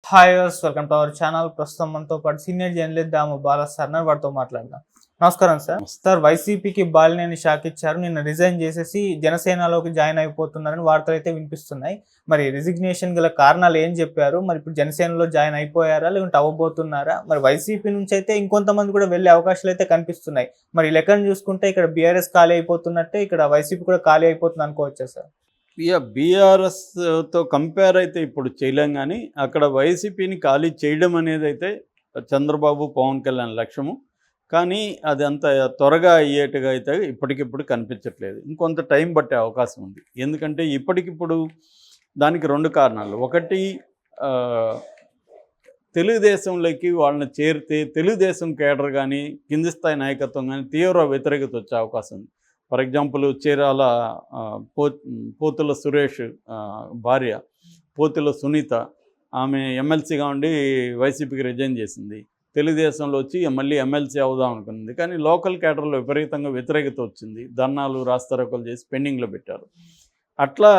Hi viewers, welcome to our channel. ప్రస్తుతం మనతో పాటు సీనియర్ జర్నలిస్ట్ దాము బాలా సార్ ఉన్నారు. వారితో మాట్లాడదాం. నమస్కారం సార్. సార్, వైసీపీకి బాలినేని షాక్ ఇచ్చారు. నిన్న రిజైన్ చేసేసి జనసేనలోకి జాయిన్ అయిపోతున్నారని వార్తలు అయితే వినిపిస్తున్నాయి. మరి రిజిగ్నేషన్ గల కారణాలు ఏం చెప్పారు? మరి ఇప్పుడు జనసేనలో జాయిన్ అయిపోయారా, లేకుంటే అవ్వబోతున్నారా? మరి వైసీపీ నుంచి అయితే ఇంకొంతమంది కూడా వెళ్ళే అవకాశాలు అయితే కనిపిస్తున్నాయి. మరి ఈ లెక్కను చూసుకుంటే ఇక్కడ బీఆర్ఎస్ ఖాళీ అయిపోతున్నట్టే, ఇక్కడ వైసీపీ కూడా ఖాళీ అయిపోతుంది అనుకోవచ్చా సార్? బీఆర్ఎస్తో కంపేర్ అయితే ఇప్పుడు చేయలేం, కానీ అక్కడ వైసీపీని ఖాళీ చేయడం అనేది అయితే చంద్రబాబు పవన్ కళ్యాణ్ లక్ష్యము. కానీ అది అంత త్వరగా అయ్యేట్టుగా అయితే ఇప్పటికిప్పుడు కనిపించట్లేదు. ఇంకొంత టైం పట్టే అవకాశం ఉంది. ఎందుకంటే ఇప్పటికిప్పుడు దానికి రెండు కారణాలు. ఒకటి, తెలుగుదేశంలోకి వాళ్ళని చేరితే తెలుగుదేశం కేడర్ కానీ కింది స్థాయి నాయకత్వం కానీ తీవ్ర వ్యతిరేకత వచ్చే అవకాశం ఉంది. ఫర్ ఎగ్జాంపుల్, చీరాల పోతుల సురేష్ భార్య పోతుల సునీత, ఆమె ఎమ్మెల్సీగా ఉండి వైసీపీకి రిజైన్ చేసింది. తెలుగుదేశంలో వచ్చి మళ్ళీ ఎమ్మెల్సీ అవుదాం అనుకుంది. కానీ లోకల్ కేడర్లో విపరీతంగా వ్యతిరేకత వచ్చింది. ధర్నాలు రాస్తారోకలు చేసి పెండింగ్లో పెట్టారు. అట్లా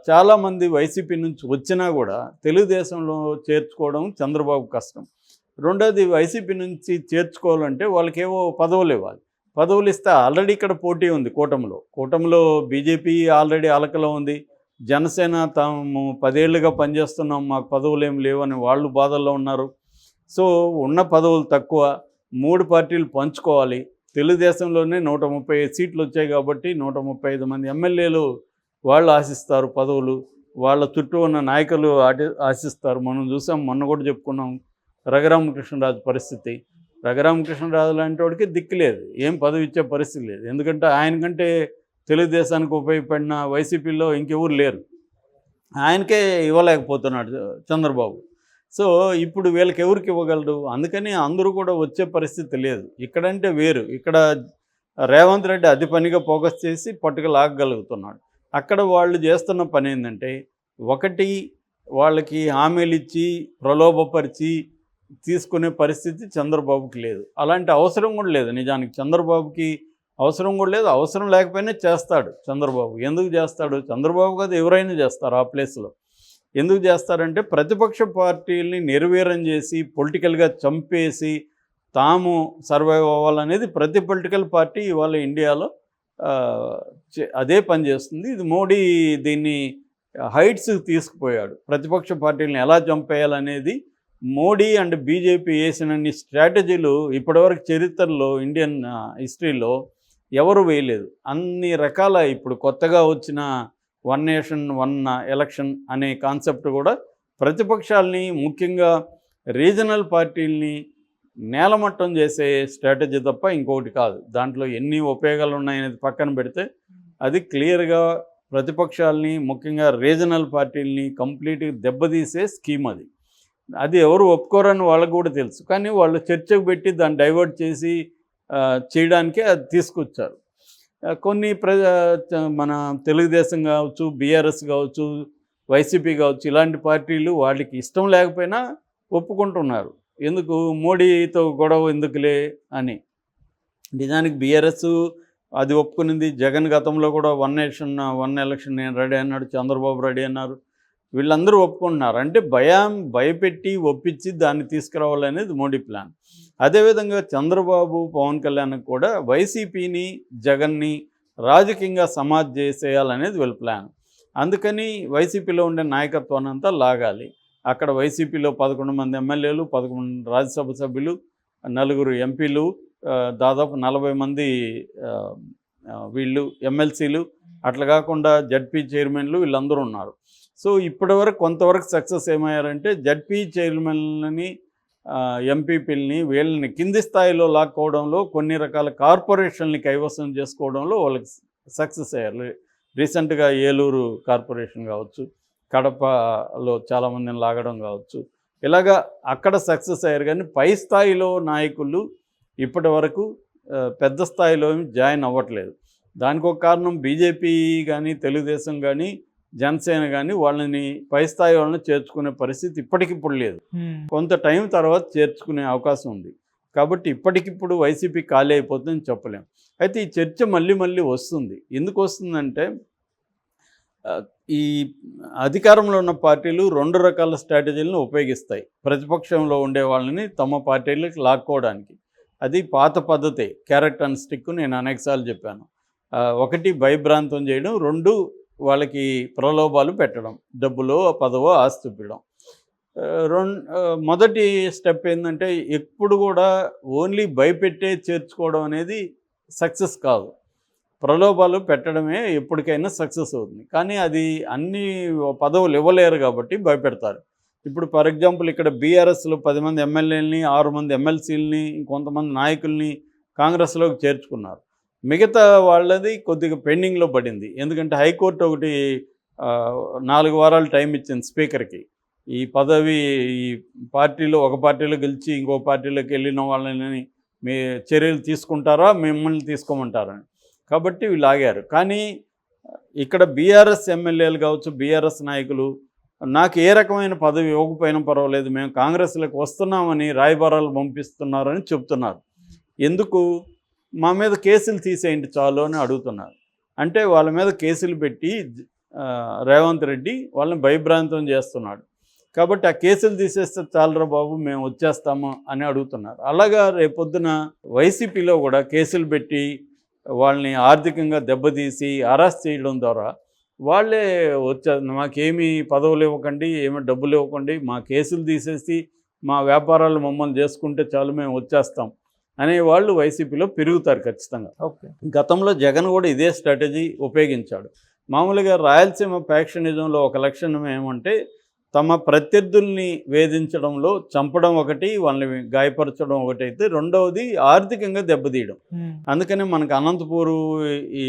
చాలామంది వైసీపీ నుంచి వచ్చినా కూడా తెలుగుదేశంలో చేర్చుకోవడం చంద్రబాబు కష్టం. రెండోది, వైసీపీ నుంచి చేర్చుకోవాలంటే వాళ్ళకేవో పదవులు ఇవ్వాలి. పదవులు ఇస్తే ఆల్రెడీ ఇక్కడ పోటీ ఉంది. కూటమిలో బీజేపీ ఆల్రెడీ అలకలో ఉంది. జనసేన తాము 10 ఏళ్ళుగా పనిచేస్తున్నాం, మాకు పదవులు ఏం లేవని వాళ్ళు బాధల్లో ఉన్నారు. సో ఉన్న పదవులు తక్కువ, 3 పార్టీలు పంచుకోవాలి. తెలుగుదేశంలోనే 135 సీట్లు వచ్చాయి కాబట్టి 135 మంది ఎమ్మెల్యేలు వాళ్ళు ఆశిస్తారు పదవులు. వాళ్ళ చుట్టూ ఉన్న నాయకులు ఆశిస్తారు. మనం చూసాం, మొన్న కూడా చెప్పుకున్నాం రఘురామకృష్ణరాజు పరిస్థితి. రఘురామకృష్ణరాజు లాంటి వాడికి దిక్కు లేదు, ఏం పదవి ఇచ్చే పరిస్థితి లేదు. ఎందుకంటే ఆయనకంటే తెలుగుదేశానికి ఉపయోగపడిన వైసీపీలో ఇంకెవరు లేరు. ఆయనకే ఇవ్వలేకపోతున్నాడు చంద్రబాబు. సో ఇప్పుడు వీళ్ళకి ఎవరికి ఇవ్వగలడు? అందుకని అందరూ కూడా వచ్చే పరిస్థితి లేదు. ఇక్కడంటే వేరు. ఇక్కడ రేవంత్ రెడ్డి అతి పనిగా ఫోకస్ చేసి పట్టుకు లాగగలుగుతున్నాడు. అక్కడ వాళ్ళు చేస్తున్న పని ఏంటంటే, ఒకటి, వాళ్ళకి హామీలు ఇచ్చి ప్రలోభపరిచి తీసుకునే పరిస్థితి చంద్రబాబుకి లేదు. అలాంటి అవసరం కూడా లేదు. నిజానికి చంద్రబాబుకి అవసరం కూడా లేదు. అవసరం లేకపోయినా చేస్తాడు చంద్రబాబు. ఎందుకు చేస్తాడు? చంద్రబాబు కాదు, ఎవరైనా చేస్తారు ఆ ప్లేస్లో. ఎందుకు చేస్తారంటే, ప్రతిపక్ష పార్టీల్ని నిర్వీర్యం చేసి పొలిటికల్గా చంపేసి తాము సర్వైవ్ అవ్వాలనేది ప్రతి పొలిటికల్ పార్టీ ఇవాళ ఇండియాలో అదే పని చేస్తుంది. ఇది మోడీ దీన్ని హైట్స్కి తీసుకుపోయాడు. ప్రతిపక్ష పార్టీలను ఎలా చంపేయాలనేది మోడీ అండ్ బీజేపీ వేసినన్ని స్ట్రాటజీలు ఇప్పటివరకు చరిత్రలో, ఇండియన్ హిస్టరీలో ఎవరు వేయలేదు. అన్ని రకాల ఇప్పుడు కొత్తగా వచ్చిన 1 నేషన్ 1 ఎలక్షన్ అనే కాన్సెప్ట్ కూడా ప్రతిపక్షాలని, ముఖ్యంగా రీజనల్ పార్టీలని నేలమట్టం చేసే స్ట్రాటజీ తప్ప ఇంకొకటి కాదు. దాంట్లో ఎన్ని ఉపయోగాలు ఉన్నాయనేది పక్కన పెడితే అది క్లియర్గా ప్రతిపక్షాలని, ముఖ్యంగా రీజనల్ పార్టీలని కంప్లీట్గా దెబ్బతీసే స్కీమ్ అది. అది ఎవరు ఒప్పుకోరని వాళ్ళకు కూడా తెలుసు. కానీ వాళ్ళు చర్చకు పెట్టి దాన్ని డైవర్ట్ చేసి చేయడానికే అది తీసుకొచ్చారు. కొన్ని మన తెలుగుదేశం కావచ్చు, బీఆర్ఎస్ కావచ్చు, వైసీపీ కావచ్చు, ఇలాంటి పార్టీలు వాళ్ళకి ఇష్టం లేకపోయినా ఒప్పుకుంటున్నారు. ఎందుకు మోడీతో గొడవ ఎందుకులే అని. నిజానికి బీఆర్ఎస్ అది ఒప్పుకునింది. జగన్ గతంలో కూడా 1 నేషన్ 1 ఎలక్షన్ నేను రెడీ అన్నాడు, చంద్రబాబు రెడీ అన్నారు. వీళ్ళందరూ ఒప్పుకుంటున్నారు. అంటే భయపెట్టి ఒప్పించి దాన్ని తీసుకురావాలనేది మోడీ ప్లాన్. అదేవిధంగా చంద్రబాబు పవన్ కళ్యాణ్కి కూడా వైసీపీని, జగన్ని రాజకీయంగా సమాజ్ చేసేయాలనేది వీళ్ళ ప్లాన్. అందుకని వైసీపీలో ఉండే నాయకత్వాన్ని అంతా లాగాలి. అక్కడ వైసీపీలో 11 మంది ఎమ్మెల్యేలు, 11 రాజ్యసభ సభ్యులు, 4 ఎంపీలు, దాదాపు 40 మంది వీళ్ళు ఎమ్మెల్సీలు, అట్లా కాకుండా జడ్పీ చైర్మన్లు, వీళ్ళందరూ ఉన్నారు. సో ఇప్పటివరకు కొంతవరకు సక్సెస్ ఏమయ్యారంటే, జడ్పీ చైర్మన్ని, ఎంపీపీలని, వీళ్ళని కింది స్థాయిలో లాక్కోవడంలో, కొన్ని రకాల కార్పొరేషన్ని కైవసం చేసుకోవడంలో వాళ్ళకి సక్సెస్ అయ్యారు. రీసెంట్గా ఏలూరు కార్పొరేషన్ కావచ్చు, కడపలో చాలామందిని లాగడం కావచ్చు, ఇలాగా అక్కడ సక్సెస్ అయ్యారు. కానీ పై స్థాయిలో నాయకులు ఇప్పటి వరకు పెద్ద స్థాయిలో జాయిన్ అవ్వట్లేదు. దానికి ఒక కారణం బీజేపీ కానీ, తెలుగుదేశం కానీ, జనసేన కానీ వాళ్ళని పై స్థాయి వాళ్ళని చేర్చుకునే పరిస్థితి ఇప్పటికిప్పుడు లేదు. కొంత టైం తర్వాత చేర్చుకునే అవకాశం ఉంది. కాబట్టి ఇప్పటికిప్పుడు వైసీపీ ఖాళీ అయిపోతుందని చెప్పలేం. అయితే ఈ చర్చ మళ్ళీ వస్తుంది. ఎందుకు వస్తుందంటే, ఈ అధికారంలో ఉన్న పార్టీలు 2 రకాల స్ట్రాటజీలను ఉపయోగిస్తాయి ప్రతిపక్షంలో ఉండే వాళ్ళని తమ పార్టీలకు లాక్కోవడానికి. అది పాత పద్ధతే, క్యారెట్ అండ్ స్టిక్. నేను అనేకసార్లు చెప్పాను. ఒకటి భయభ్రాంతం చేయడం, 2 వాళ్ళకి ప్రలోభాలు పెట్టడం, డబ్బులో పదవో ఆస్తి ఇవ్వడం. మొదటి స్టెప్ ఏంటంటే ఎప్పుడు కూడా ఓన్లీ భయపెట్టే చేర్చుకోవడం అనేది సక్సెస్ కాదు. ప్రలోభాలు పెట్టడమే ఎప్పటికైనా సక్సెస్ అవుతుంది. కానీ అది అన్ని పదవులు ఇవ్వలేరు కాబట్టి భయపెడతారు. ఇప్పుడు ఫర్ ఎగ్జాంపుల్ ఇక్కడ బీఆర్ఎస్లో 10 మంది ఎమ్మెల్యేలని, 6 మంది ఎమ్మెల్సీలని, కొంతమంది నాయకుల్ని కాంగ్రెస్లోకి చేర్చుకున్నారు. మిగతా వాళ్ళది కొద్దిగా పెండింగ్లో పడింది. ఎందుకంటే హైకోర్టు ఒకటి 4 వారాలు టైం ఇచ్చింది స్పీకర్కి. ఈ పదవి ఈ పార్టీలో ఒక పార్టీలో గెలిచి ఇంకో పార్టీలోకి వెళ్ళిన వాళ్ళని మీ చర్యలు తీసుకుంటారా, మిమ్మల్ని తీసుకోమంటారని. కాబట్టి వీళ్ళు ఆగారు. కానీ ఇక్కడ బీఆర్ఎస్ ఎమ్మెల్యేలు కావచ్చు, బీఆర్ఎస్ నాయకులు నాకు ఏ రకమైన పదవి ఇవ్వకపోయినా పర్వాలేదు, మేము కాంగ్రెస్లోకి వస్తున్నామని రాయబారాలు పంపిస్తున్నారని చెప్తున్నారు. ఎందుకు? మా మీద కేసులు తీసేయండి చాలు అని అడుగుతున్నారు. అంటే వాళ్ళ మీద కేసులు పెట్టి రేవంత్ రెడ్డి వాళ్ళని భయభ్రాంతం చేస్తున్నాడు. కాబట్టి ఆ కేసులు తీసేస్తే చాలరా బాబు, మేము వచ్చేస్తాము అని అడుగుతున్నారు. అలాగా రేపొద్దున వైసీపీలో కూడా కేసులు పెట్టి వాళ్ళని ఆర్థికంగా దెబ్బతీసి అరెస్ట్ చేయడం ద్వారా వాళ్ళే మాకేమీ పదవులు ఇవ్వకండి, ఏమీ డబ్బులు ఇవ్వకండి, మా కేసులు తీసేసి మా వ్యాపారాలు మమ్మల్ని చేసుకుంటే చాలు, మేము వచ్చేస్తాం అనే వాళ్ళు వైసీపీలో పెరుగుతారు ఖచ్చితంగా. ఓకే. గతంలో జగన్ కూడా ఇదే స్ట్రాటజీ ఉపయోగించాడు. మామూలుగా రాయలసీమ ఫ్యాక్షనిజంలో ఒక లక్షణం ఏమంటే తమ ప్రత్యర్థుల్ని వేధించడంలో చంపడం ఒకటి, వాళ్ళని గాయపరచడం ఒకటి అయితే, రెండవది ఆర్థికంగా దెబ్బతీయడం. అందుకని మనకు అనంతపూరు, ఈ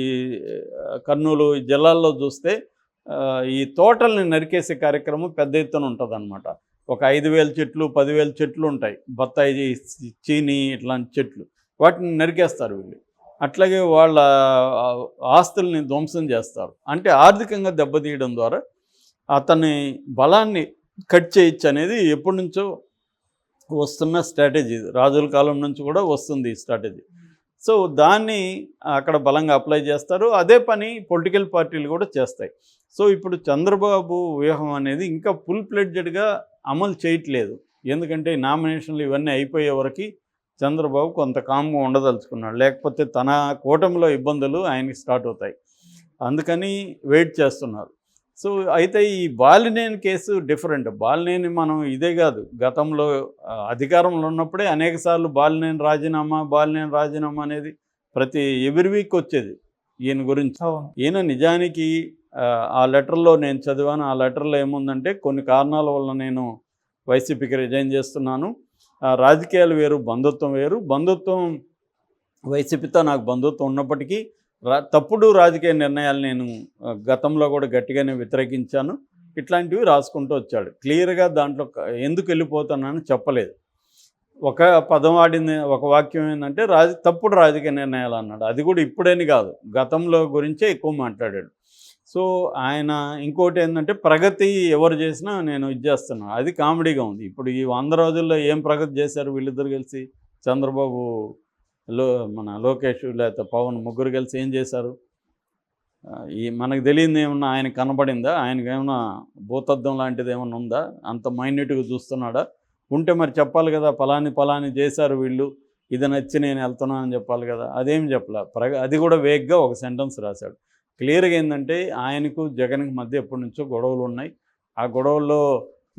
కర్నూలు ఈ జిల్లాల్లో చూస్తే ఈ తోటల్ని నరికేసే కార్యక్రమం పెద్ద ఎత్తున ఉంటుందన్నమాట. ఒక 5,000 చెట్లు 10,000 చెట్లు ఉంటాయి, బత్తాయి, చీని ఇట్లాంటి చెట్లు, వాటిని నరికేస్తారు వీళ్ళు. అట్లాగే వాళ్ళ ఆస్తుల్ని ధ్వంసం చేస్తారు. అంటే ఆర్థికంగా దెబ్బతీయడం ద్వారా అతని బలాన్ని కట్ చేయొచ్చు అనేది ఎప్పటి నుంచో వస్తున్న స్ట్రాటజీ. రాజుల కాలం నుంచి కూడా వస్తుంది ఈ స్ట్రాటజీ. సో దాన్ని అక్కడ బలంగా అప్లై చేస్తారు. అదే పని పొలిటికల్ పార్టీలు కూడా చేస్తాయి. సో ఇప్పుడు చంద్రబాబు వ్యూహం అనేది ఇంకా ఫుల్ ఫ్లెడ్జెడ్గా అమలు చేయట్లేదు. ఎందుకంటే నామినేషన్లు ఇవన్నీ అయిపోయే వరకు చంద్రబాబు కొంత కామ్గా ఉండదలుచుకున్నాడు. లేకపోతే తన కూటమిలో ఇబ్బందులు ఆయనకి స్టార్ట్ అవుతాయి. అందుకని వెయిట్ చేస్తున్నారు. సో అయితే ఈ బాలినేని కేసు డిఫరెంట్. బాలినేని మనం ఇదే కాదు, గతంలో అధికారంలో ఉన్నప్పుడే అనేకసార్లు బాలినేని రాజీనామా అనేది ప్రతి ఎవ్రీ వీక్ వచ్చేది ఈయన గురించి. ఈయన నిజానికి ఆ లెటర్లో నేను చదివాను. ఆ లెటర్లో ఏముందంటే కొన్ని కారణాల వల్ల నేను వైసీపీకి రిజైన్ చేస్తున్నాను, రాజకీయాలు వేరు, బంధుత్వం వేరు, బంధుత్వం వైసీపీతో నాకు బంధుత్వం ఉన్నప్పటికీ తప్పుడు రాజకీయ నిర్ణయాలు నేను గతంలో కూడా గట్టిగానే వ్యతిరేకించాను, ఇట్లాంటివి రాసుకుంటూ వచ్చాడు. క్లియర్గా దాంట్లో ఎందుకు వెళ్ళిపోతున్నానని చెప్పలేదు. ఒక పదం ఆడింది, ఒక వాక్యం ఏంటంటే తప్పుడు రాజకీయ నిర్ణయాలు అన్నాడు. అది కూడా ఇప్పుడేని కాదు, గతంలో గురించే ఎక్కువ మాట్లాడాడు. సో ఆయన ఇంకోటి ఏంటంటే ప్రగతి ఎవరు చేసినా నేను ఇది చేస్తున్నాను, అది కామెడీగా ఉంది. ఇప్పుడు ఈ 100 రోజుల్లో ఏం ప్రగతి చేశారు వీళ్ళిద్దరు కలిసి? చంద్రబాబు, మన లోకేష్ లేకపోతే పవన్ ముగ్గురు కలిసి ఏం చేశారు? ఈ మనకు తెలియదు ఏమన్నా ఆయన కనబడిందా? ఆయనకి ఏమన్నా భూతద్దం లాంటిది ఏమన్నా ఉందా? అంత మైన్యూట్గా చూస్తున్నాడా? ఉంటే మరి చెప్పాలి కదా, పలాని చేశారు వీళ్ళు, ఇది నచ్చి నేను వెళ్తున్నాను అని చెప్పాలి కదా. అదేం చెప్పలే. అది కూడా వేగ్గా ఒక సెంటెన్స్ రాశాడు. క్లియర్గా ఏంటంటే ఆయనకు జగన్కి మధ్య ఎప్పటి నుంచో గొడవలు ఉన్నాయి. ఆ గొడవల్లో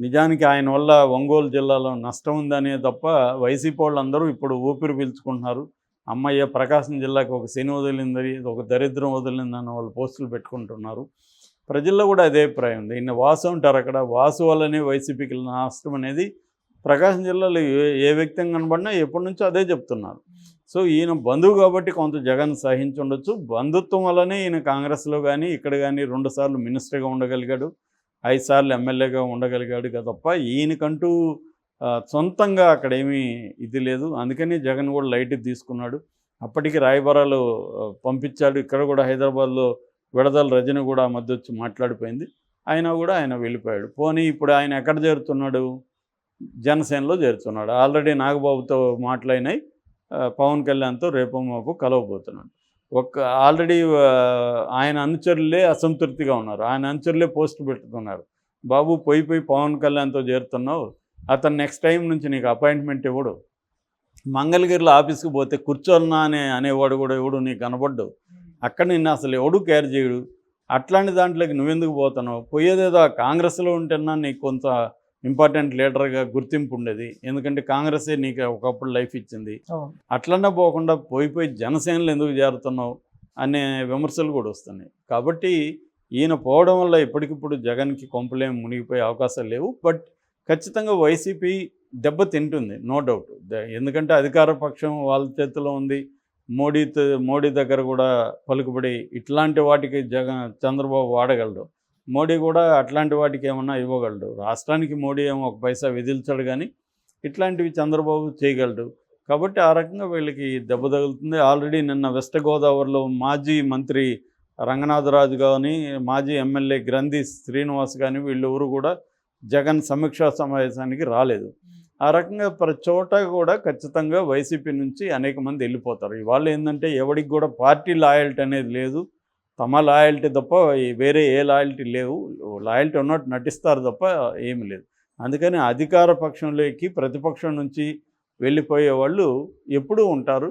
నిజానికి ఆయన వల్ల ఒంగోలు జిల్లాలో నష్టం ఉందనే తప్ప వైసీపీ వాళ్ళందరూ ఇప్పుడు ఊపిరి పీల్చుకుంటున్నారు. అమ్మయ్య, ప్రకాశం జిల్లాకి ఒక శని వదిలింది, ఒక దరిద్రం వదిలిందని వాళ్ళు పోస్టులు పెట్టుకుంటున్నారు. ప్రజల్లో కూడా అదే అభిప్రాయం ఉంది. ఈయన వాసు ఉంటారు, అక్కడ వాసు వల్లనే వైసీపీకి నష్టం అనేది ప్రకాశం జిల్లాలో ఏ వ్యక్తి కనబడినా ఎప్పటి నుంచో అదే చెప్తున్నారు. సో ఈయన బంధువు కాబట్టి కొంత జగన్ సహించి ఉండొచ్చు. బంధుత్వం వల్లనే ఈయన కాంగ్రెస్లో కానీ ఇక్కడ కానీ 2 సార్లు మినిస్టర్గా ఉండగలిగాడు, 5 సార్లు ఎమ్మెల్యేగా ఉండగలిగాడు తప్ప ఈయనకంటూ సొంతంగా అక్కడ ఏమీ ఇది లేదు. అందుకని జగన్ కూడా లైట్ తీసుకున్నాడు. అప్పటికి రాయబారాలు పంపించాడు. ఇక్కడ కూడా హైదరాబాద్లో విడదల రజని కూడా మధ్య వచ్చి మాట్లాడిపోయింది. అయినా కూడా ఆయన వెళ్ళిపోయాడు. పోనీ ఇప్పుడు ఆయన ఎక్కడ చేరుతున్నాడు? జనసేనలో చేరుతున్నాడు. ఆల్రెడీ నాగబాబుతో మాట్లాడినాయి, పవన్ కళ్యాణ్తో రేపు మాపు కలవబోతున్నాడు. ఒక ఆల్రెడీ ఆయన అనుచరులే అసంతృప్తిగా ఉన్నారు. ఆయన అనుచరులే పోస్ట్ పెట్టుతున్నారు. బాబు పోయి పవన్ కళ్యాణ్తో చేరుతున్నావు, అతను నెక్స్ట్ టైం నుంచి నీకు అపాయింట్మెంట్ ఇవ్వడు. మంగళగిరిలో ఆఫీస్కి పోతే కూర్చోన్నా అనేవాడు కూడా ఎవడు నీకు కనబడ్డు. అక్కడ నిన్ను అసలు ఎవడు కేర్ చేయడు. అట్లాంటి దాంట్లోకి నువ్వెందుకు పోతున్నావు? పోయేదేదో కాంగ్రెస్లో ఉంటేనా నీకు కొంత ఇంపార్టెంట్ లీడర్గా గుర్తింపు ఉండేది. ఎందుకంటే కాంగ్రెసే నీకు ఒకప్పుడు లైఫ్ ఇచ్చింది. అట్లన్నా పోకుండా పోయి జనసేనలో ఎందుకు చేరుతున్నావు అనే విమర్శలు కూడా వస్తున్నాయి. కాబట్టి ఈయన పోవడం వల్ల ఇప్పటికిప్పుడు జగన్కి కొంపలేం మునిగిపోయే అవకాశాలు లేవు. బట్ ఖచ్చితంగా వైసీపీ దెబ్బ తింటుంది, నో డౌట్. ఎందుకంటే అధికార పక్షం వాళ్ళ చేతిలో ఉంది. మోడీ దగ్గర కూడా పలుకుబడి ఇట్లాంటి వాటికి చంద్రబాబు వాడగలడు. మోడీ కూడా అట్లాంటి వాటికి ఏమన్నా ఇవ్వగలడు. రాష్ట్రానికి మోడీ ఏమో ఒక పైసా విధించడు, కానీ ఇట్లాంటివి చంద్రబాబు చేయగలడు. కాబట్టి ఆ రకంగా వీళ్ళకి దెబ్బ తగులుతుంది. ఆల్రెడీ నిన్న వెస్ట్ గోదావరిలో మాజీ మంత్రి రంగనాథరాజు కానీ, మాజీ ఎమ్మెల్యే గ్రంథి శ్రీనివాస్ కానీ వీళ్ళెవరు కూడా జగన్ సమీక్షా సమావేశానికి రాలేదు. ఆ రకంగా ప్రతి చోట కూడా ఖచ్చితంగా వైసీపీ నుంచి అనేక మంది వెళ్ళిపోతారు. ఇవాళ ఏంటంటే ఎవరికి కూడా పార్టీ లాయల్టీ అనేది లేదు. తమ లాయల్టీ తప్ప వేరే ఏ లాయల్టీ లేవు. లాయల్టీ ఉన్నట్టు నటిస్తారు తప్ప ఏమి లేదు. అందుకని అధికార పక్షంలోకి ప్రతిపక్షం నుంచి వెళ్ళిపోయే వాళ్ళు ఎప్పుడూ ఉంటారు.